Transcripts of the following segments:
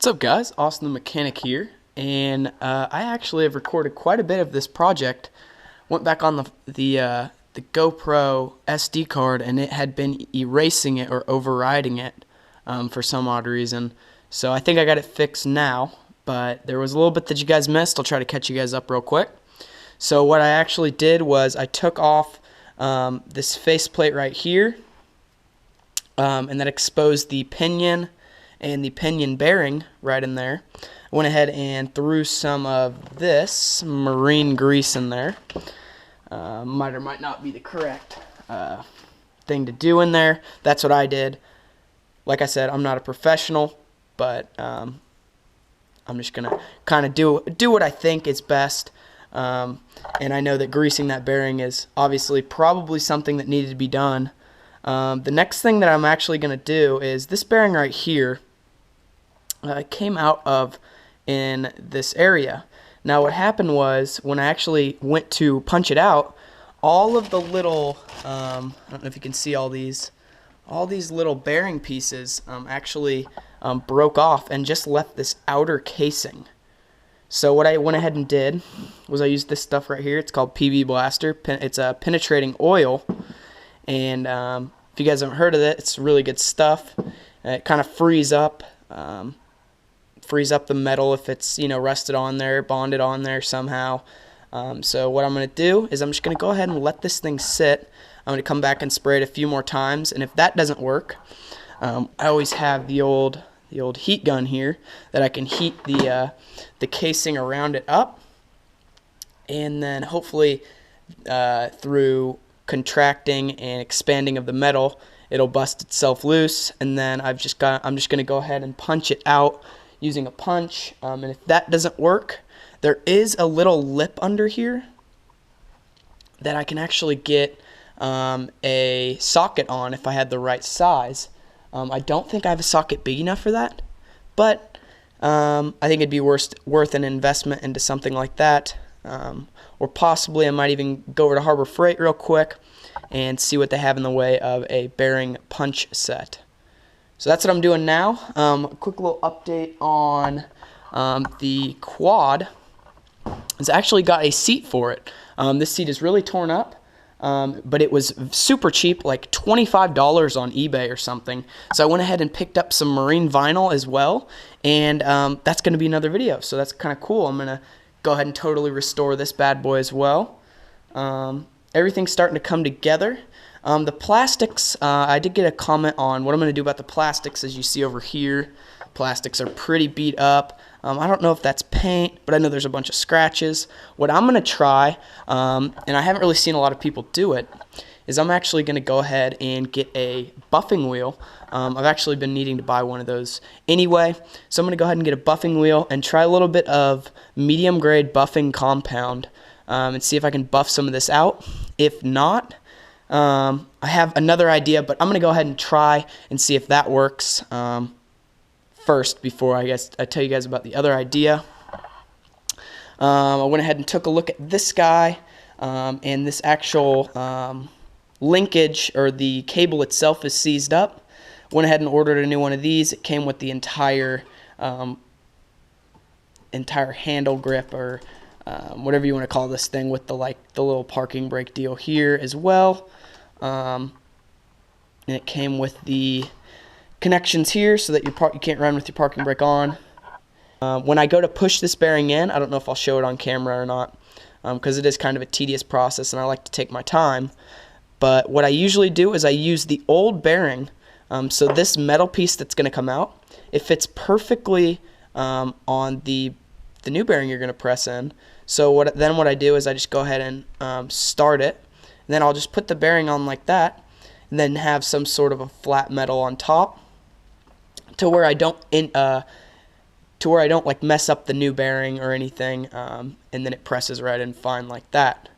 What's up, guys? Austin the Mechanic here, and I actually have recorded quite a bit of this project. Went back on the GoPro SD card, and it had been erasing it or overriding it for some odd reason. So I think I got it fixed now, but there was a little bit that you guys missed. I'll try to catch you guys up real quick. So what I actually did was I took off this faceplate right here, and that exposed the pinion and the pinion bearing right in there. I went ahead and threw some of this marine grease in there. Might or might not be the correct thing to do in there. That's what I did. Like I said, I'm not a professional, but I'm just gonna kind of do what I think is best. And I know that greasing that bearing is obviously probably something that needed to be done. The next thing that I'm actually going to do is this bearing right here came out of in this area. Now what happened was when I actually went to punch it out, all of the little, I don't know if you can see all these little bearing pieces actually broke off and just left this outer casing. So what I went ahead and did was I used this stuff right here. It's called PB Blaster. It's a penetrating oil. And if you guys haven't heard of it, it's really good stuff. It kind of frees up the metal if it's, you know, rusted on there, bonded on there somehow. So what I'm going to do is I'm just going to go ahead and let this thing sit. I'm going to come back and spray it a few more times, and if that doesn't work, I always have the old heat gun here that I can heat the casing around it up, and then hopefully through contracting and expanding of the metal, it'll bust itself loose, and then I'm just going to go ahead and punch it out using a punch. And if that doesn't work, there is a little lip under here that I can actually get a socket on if I had the right size. I don't think I have a socket big enough for that, but I think it'd be worth an investment into something like that. Or possibly I might even go over to Harbor Freight real quick and see what they have in the way of a bearing punch set. So that's what I'm doing now. A quick little update on the quad. It's actually got a seat for it. This seat is really torn up, but it was super cheap, like $25 on eBay or something. So I went ahead and picked up some marine vinyl as well, and that's going to be another video. So that's kind of cool. I'm going to go ahead and totally restore this bad boy as well. Everything's starting to come together. The plastics, I did get a comment on what I'm going to do about the plastics. As you see over here, plastics are pretty beat up. I don't know if that's paint, but I know there's a bunch of scratches. What I'm going to try, and I haven't really seen a lot of people do it, is I'm actually going to go ahead and get a buffing wheel. I've actually been needing to buy one of those anyway, so I'm going to go ahead and get a buffing wheel and try a little bit of medium grade buffing compound and see if I can buff some of this out. If not, I have another idea, but I'm going to go ahead and try and see if that works first before I tell you guys about the other idea. I went ahead and took a look at this guy, and this actual linkage, or the cable itself, is seized up. Went ahead and ordered a new one of these. It came with the entire handle grip, or whatever you want to call this thing, with the little parking brake deal here as well. And it came with the connections here so that you can't run with your parking brake on. When I go to push this bearing in, I don't know if I'll show it on camera or not, because it is kind of a tedious process and I like to take my time. But what I usually do is I use the old bearing. So this metal piece that's going to come out, it fits perfectly on the new bearing you're going to press in. So what I do is I just go ahead and start it, and then I'll just put the bearing on like that, and then have some sort of a flat metal on top, to where I don't like mess up the new bearing or anything, and then it presses right in fine like that.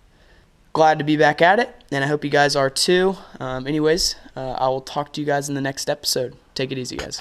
Glad to be back at it, and I hope you guys are too. Anyways, I will talk to you guys in the next episode. Take it easy, guys.